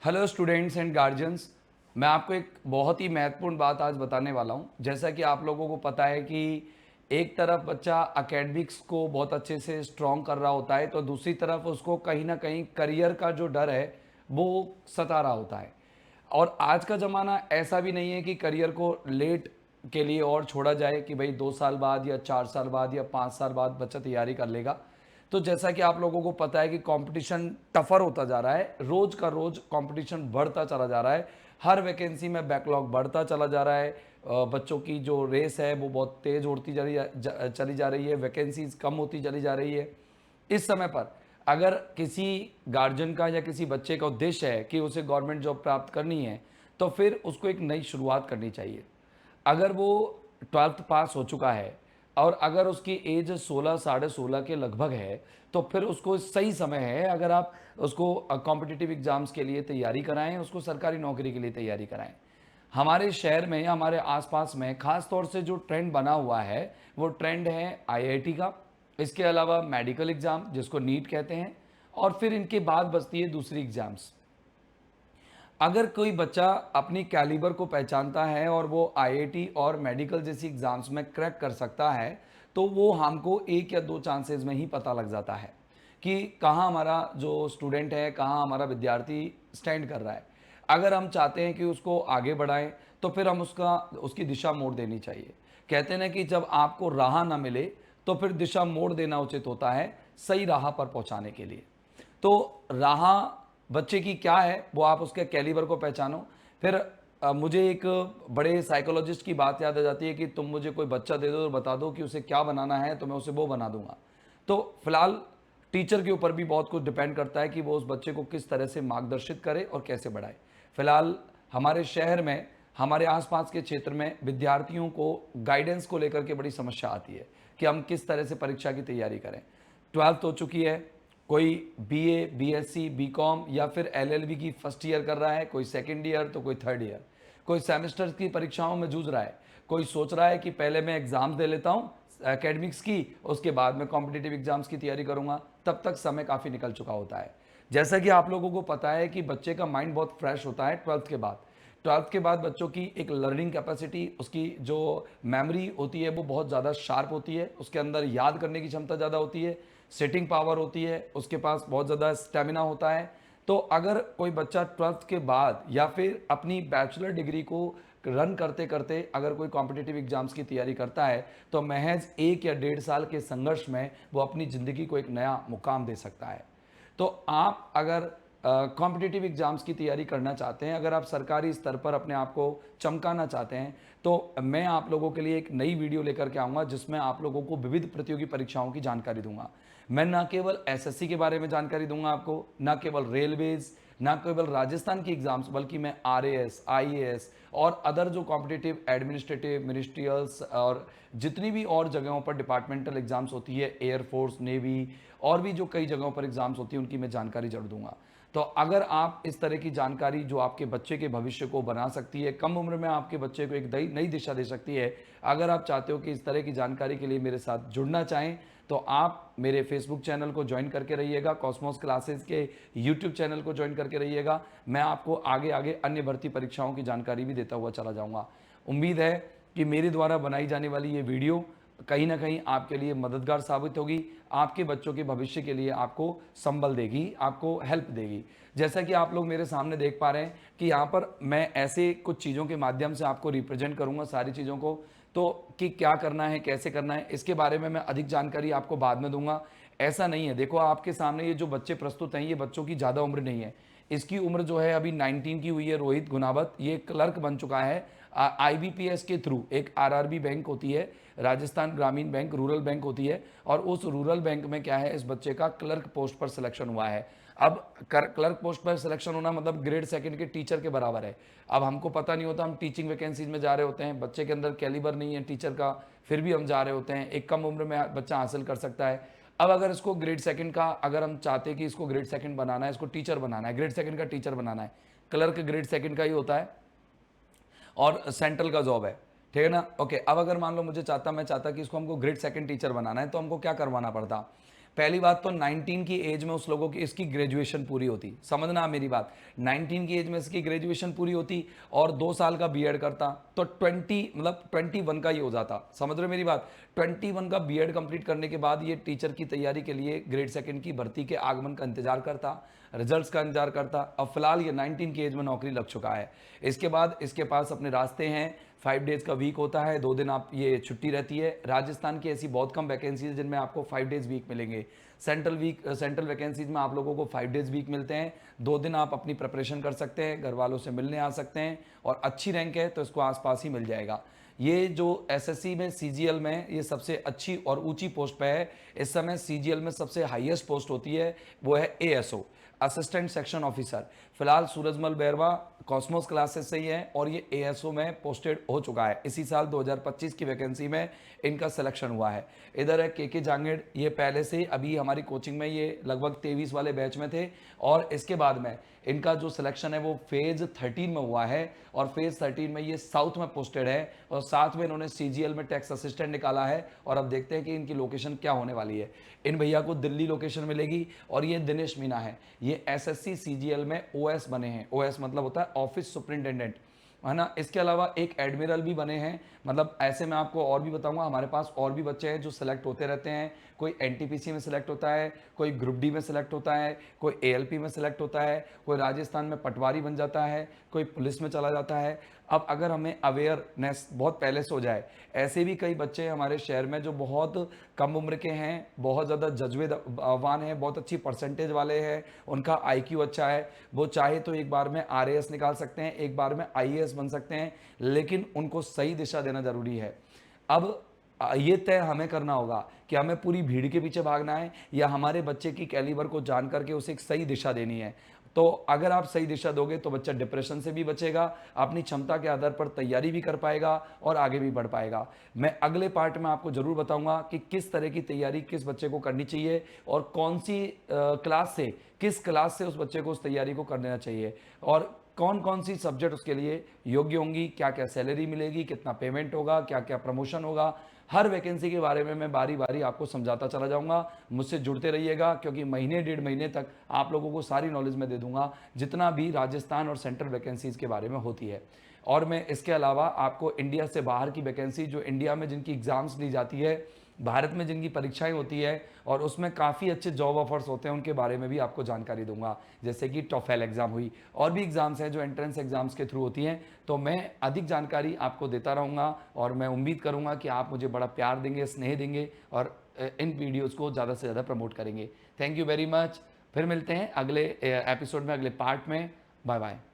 Hello students and guardians. मैं आपको एक बहुत ही महत्वपूर्ण बात आज बताने वाला हूं। जैसा कि आप लोगों को पता है कि एक तरफ बच्चा एकेडमिक्स को बहुत अच्छे से स्ट्रॉन्ग कर रहा होता है, तो दूसरी तरफ उसको कहीं ना कहीं करियर का जो डर है वो सता रहा होता है। और आज का ज़माना ऐसा भी नहीं है कि करियर को लेट के लिए और छोड़ा जाए कि भाई 2 साल बाद या 4 साल बाद या 5 साल बाद बच्चा तैयारी कर लेगा। तो जैसा कि आप लोगों को पता है कि कंपटीशन टफर होता जा रहा है, रोज का रोज कंपटीशन बढ़ता चला जा रहा है। हर वैकेंसी में बैकलॉग बढ़ता चला जा रहा है। बच्चों की जो रेस है वो बहुत तेज उड़ती चली जा रही है, वैकेंसीज कम होती चली जा रही है। इस समय पर अगर किसी गार्जियन का या किसी बच्चे का उद्देश्य है कि उसे गवर्नमेंट जॉब प्राप्त करनी है, तो फिर उसको एक नई शुरुआत करनी चाहिए। अगर वो 12th पास हो चुका है और अगर उसकी एज 16 साढ़े 16 के लगभग है, तो फिर उसको सही समय है। अगर आप उसको कॉम्पिटिटिव एग्जाम्स के लिए तैयारी कराएं, उसको सरकारी नौकरी के लिए तैयारी कराएं। हमारे शहर में या हमारे आसपास में खास तौर से जो ट्रेंड बना हुआ है वो ट्रेंड है आईआईटी का। इसके अलावा मेडिकल एग्जाम जिसको नीट कहते हैं, और फिर इनके बाद बचती है दूसरी एग्जाम्स। अगर कोई बच्चा अपनी कैलिबर को पहचानता है और वो आईआईटी और मेडिकल जैसी एग्जाम्स में क्रैक कर सकता है, तो वो हमको एक या दो चांसेस में ही पता लग जाता है कि कहाँ हमारा जो स्टूडेंट है, कहाँ हमारा विद्यार्थी स्टैंड कर रहा है। अगर हम चाहते हैं कि उसको आगे बढ़ाएं, तो फिर हम उसकी दिशा मोड़ देनी चाहिए। कहते हैं ना कि जब आपको राह ना मिले तो फिर दिशा मोड़ देना उचित होता है सही राह पर पहुंचाने के लिए। तो राह बच्चे की क्या है वो आप उसके कैलिबर को पहचानो। फिर मुझे एक बड़े साइकोलॉजिस्ट की बात याद आ जाती है कि तुम मुझे कोई बच्चा दे दो और बता दो कि उसे क्या बनाना है, तो मैं उसे वो बना दूंगा। तो फिलहाल टीचर के ऊपर भी बहुत कुछ डिपेंड करता है कि वो उस बच्चे को किस तरह से मार्गदर्शित करे और कैसे बढ़ाए। फिलहाल हमारे शहर में, हमारे आसपास के क्षेत्र में विद्यार्थियों को गाइडेंस को लेकर के बड़ी समस्या आती है कि हम किस तरह से परीक्षा की तैयारी करें। 12th हो चुकी है, कोई बीए, बीएससी, बीकॉम या फिर एलएलबी की फर्स्ट ईयर कर रहा है, कोई सेकंड ईयर तो कोई थर्ड ईयर, कोई सेमेस्टर की परीक्षाओं में जूझ रहा है, कोई सोच रहा है कि पहले मैं एग्जाम दे लेता हूँ एकेडमिक्स की, उसके बाद मैं कॉम्पिटिटिव एग्जाम्स की तैयारी करूंगा। तब तक समय काफ़ी निकल चुका होता है। जैसा कि आप लोगों को पता है कि बच्चे का माइंड बहुत फ्रेश होता है 12th के बाद। 12th के बाद बच्चों की एक लर्निंग कैपेसिटी, उसकी जो मेमोरी होती है वो बहुत ज़्यादा शार्प होती है, उसके अंदर याद करने की क्षमता ज़्यादा होती है, सेटिंग पावर होती है, उसके पास बहुत ज़्यादा स्टेमिना होता है। तो अगर कोई बच्चा 12th के बाद या फिर अपनी बैचलर डिग्री को रन करते करते अगर कोई कॉम्पिटिटिव एग्जाम्स की तैयारी करता है, तो महज 1 या 1.5 साल के संघर्ष में वो अपनी ज़िंदगी को एक नया मुकाम दे सकता है। तो आप अगर कॉम्पिटिटिव एग्जाम्स की तैयारी करना चाहते हैं, अगर आप सरकारी स्तर पर अपने आप को चमकाना चाहते हैं, तो मैं आप लोगों के लिए एक नई वीडियो लेकर के आऊँगा जिसमें आप लोगों को विविध प्रतियोगी परीक्षाओं की जानकारी दूंगा। मैं ना केवल एसएससी के बारे में जानकारी दूंगा आपको, ना केवल रेलवेज, ना केवल राजस्थान की एग्जाम्स, बल्कि मैं आरएएस, आईएएस और अदर जो कॉम्पिटिटिव एडमिनिस्ट्रेटिव मिनिस्ट्रियल्स और जितनी भी और जगहों पर डिपार्टमेंटल एग्जाम्स होती है, एयरफोर्स, नेवी और भी जो कई जगहों पर एग्जाम्स होती है, उनकी मैं जानकारी जरूर दूंगा। तो अगर आप इस तरह की जानकारी जो आपके बच्चे के भविष्य को बना सकती है, कम उम्र में आपके बच्चे को एक नई दिशा दे सकती है, अगर आप चाहते हो कि इस तरह की जानकारी के लिए मेरे साथ जुड़ना चाहें, तो आप मेरे फेसबुक चैनल को ज्वाइन करके रहिएगा, कॉस्मोस क्लासेस के यूट्यूब चैनल को ज्वाइन करके रहिएगा। मैं आपको आगे आगे अन्य भर्ती परीक्षाओं की जानकारी भी देता हुआ चला जाऊंगा। उम्मीद है कि मेरे द्वारा बनाई जाने वाली ये वीडियो कहीं ना कहीं आपके लिए मददगार साबित होगी, आपके बच्चों के भविष्य के लिए आपको संबल देगी, आपको हेल्प देगी। जैसा कि आप लोग मेरे सामने देख पा रहे हैं कि यहाँ पर मैं ऐसे कुछ चीज़ों के माध्यम से आपको रिप्रेजेंट करूँगा सारी चीज़ों को। तो कि क्या करना है, कैसे करना है, इसके बारे में मैं अधिक जानकारी आपको बाद में दूंगा। ऐसा नहीं है, देखो आपके सामने ये जो बच्चे प्रस्तुत हैं, ये बच्चों की ज़्यादा उम्र नहीं है। इसकी उम्र जो है अभी 19 की हुई है। रोहित गुनावत ये क्लर्क बन चुका है आईबीपीएस के थ्रू। एक आरआरबी बैंक होती है, राजस्थान ग्रामीण बैंक रूरल बैंक होती है, और उस रूरल बैंक में क्या है, इस बच्चे का क्लर्क पोस्ट पर सिलेक्शन हुआ है। अब क्लर्क पोस्ट पर सिलेक्शन होना मतलब ग्रेड सेकंड के टीचर के बराबर है। अब हमको पता नहीं होता, हम टीचिंग वैकेंसीज में जा रहे होते हैं, बच्चे के अंदर कैलिबर नहीं है टीचर का, फिर भी हम जा रहे होते हैं। एक कम उम्र में बच्चा हासिल कर सकता है। अब अगर इसको ग्रेड सेकंड का, अगर हम चाहते हैं कि इसको ग्रेड सेकंड बनाना है, इसको टीचर बनाना है, ग्रेड सेकंड का टीचर बनाना है, क्लर्क ग्रेड सेकंड का ही होता है और सेंट्रल का जॉब है, ठीक है ना। ओके, अब अगर मान लो मैं चाहता कि इसको हमको ग्रेड सेकंड टीचर बनाना है, तो हमको क्या करवाना पड़ता। पहली बात तो 19 की एज में उस लोगों की इसकी ग्रेजुएशन पूरी होती, समझना आप मेरी बात, 19 की एज में इसकी ग्रेजुएशन पूरी होती और 2 साल का बीएड करता तो 20 मतलब 21 का ये हो जाता, समझ रहे हो मेरी बात। 21 का बीएड कंप्लीट करने के बाद ये टीचर की तैयारी के लिए ग्रेड सेकंड की भर्ती के आगमन का इंतजार करता, रिजल्ट्स का इंतजार करता। अब फिलहाल ये 19 की एज में नौकरी लग चुका है। इसके बाद इसके पास अपने रास्ते हैं, 5 डेज का वीक होता है, 2 दिन आप ये छुट्टी रहती है। राजस्थान की ऐसी बहुत कम वैकेंसीज है जिनमें आपको 5 डेज वीक मिलेंगे। सेंट्रल वैकेंसीज में आप लोगों को 5 डेज वीक मिलते हैं। 2 दिन आप अपनी प्रिपरेशन कर सकते हैं, घर वालों से मिलने आ सकते हैं और अच्छी रैंक है तो इसको आसपास ही मिल जाएगा। ये जो एसएससी में सीजीएल में ये सबसे अच्छी और ऊंची पोस्ट पे है। इस समय सीजीएल में सबसे हाईएस्ट पोस्ट होती है वो है एएसओ, असिस्टेंट सेक्शन ऑफिसर। फिलहाल सूरजमल बैरवा कॉस्मोस क्लासेस से ही है और ये एएसओ में पोस्टेड हो चुका है। इसी साल 2025 की वैकेंसी में इनका सिलेक्शन हुआ है। इधर है के जांगेड़, ये पहले से अभी हमारी कोचिंग में ये लगभग 23 वाले बैच में थे और इसके बाद में इनका जो सिलेक्शन है वो फेज 13 में हुआ है और फेज 13 में ये साउथ में पोस्टेड है और साथ में इन्होंने सीजीएल में टैक्स असिस्टेंट निकाला है। और अब देखते हैं कि इनकी लोकेशन क्या होने वाली है। इन भैया को दिल्ली लोकेशन मिलेगी। और ये दिनेश मीना है, ये एसएससी सीजीएल में ओएस बने हैं। ओएस मतलब होता है ऑफिस सुपरिंटेंडेंट, है ना। इसके अलावा एक एडमिरल भी बने हैं। मतलब ऐसे मैं आपको और भी बताऊंगा, हमारे पास और भी बच्चे हैं जो सिलेक्ट होते रहते हैं। कोई एनटीपीसी में सिलेक्ट होता है, कोई ग्रुप डी में सिलेक्ट होता है, कोई एएलपी में सिलेक्ट होता है, कोई राजस्थान में पटवारी बन जाता है, कोई पुलिस में चला जाता है। अब अगर हमें अवेयरनेस बहुत पहले से हो जाए, ऐसे भी कई बच्चे हमारे शहर में जो बहुत कम उम्र के हैं, बहुत ज़्यादा जज्बेवान हैं, बहुत अच्छी परसेंटेज वाले हैं, उनका आईक्यू अच्छा है, वो चाहे तो एक बार में आरएएस निकाल सकते हैं, एक बार में आईएएस बन सकते हैं, लेकिन उनको सही दिशा देना जरूरी है। अब ये तय हमें करना होगा कि हमें पूरी भीड़ के पीछे भागना है या हमारे बच्चे की कैलिबर को जान करके उसे एक सही दिशा देनी है। तो अगर आप सही दिशा दोगे तो बच्चा डिप्रेशन से भी बचेगा, अपनी क्षमता के आधार पर तैयारी भी कर पाएगा और आगे भी बढ़ पाएगा। मैं अगले पार्ट में आपको जरूर बताऊंगा कि किस तरह की तैयारी किस बच्चे को करनी चाहिए और कौन सी किस क्लास से उस बच्चे को उस तैयारी को कर लेना चाहिए और कौन कौन सी सब्जेक्ट उसके लिए योग्य होंगी, क्या क्या सैलरी मिलेगी, कितना पेमेंट होगा, क्या क्या प्रमोशन होगा। हर वैकेंसी के बारे में मैं बारी बारी आपको समझाता चला जाऊंगा। मुझसे जुड़ते रहिएगा क्योंकि महीने 1.5 महीने तक आप लोगों को सारी नॉलेज मैं दे दूंगा जितना भी राजस्थान और सेंट्रल वैकेंसीज के बारे में होती है। और मैं इसके अलावा आपको इंडिया से बाहर की वैकेंसी, जो इंडिया में जिनकी एग्जाम्स ली जाती है, भारत में जिनकी परीक्षाएं होती है और उसमें काफ़ी अच्छे जॉब ऑफर्स होते हैं, उनके बारे में भी आपको जानकारी दूंगा। जैसे कि टॉफेल एग्जाम हुई और भी एग्जाम्स हैं जो एंट्रेंस एग्जाम्स के थ्रू होती हैं। तो मैं अधिक जानकारी आपको देता रहूँगा और मैं उम्मीद करूँगा कि आप मुझे बड़ा प्यार देंगे, स्नेह देंगे और इन वीडियोज़ को ज़्यादा से ज़्यादा प्रमोट करेंगे। Thank you very much. फिर मिलते हैं अगले एपिसोड में, अगले पार्ट में। Bye bye.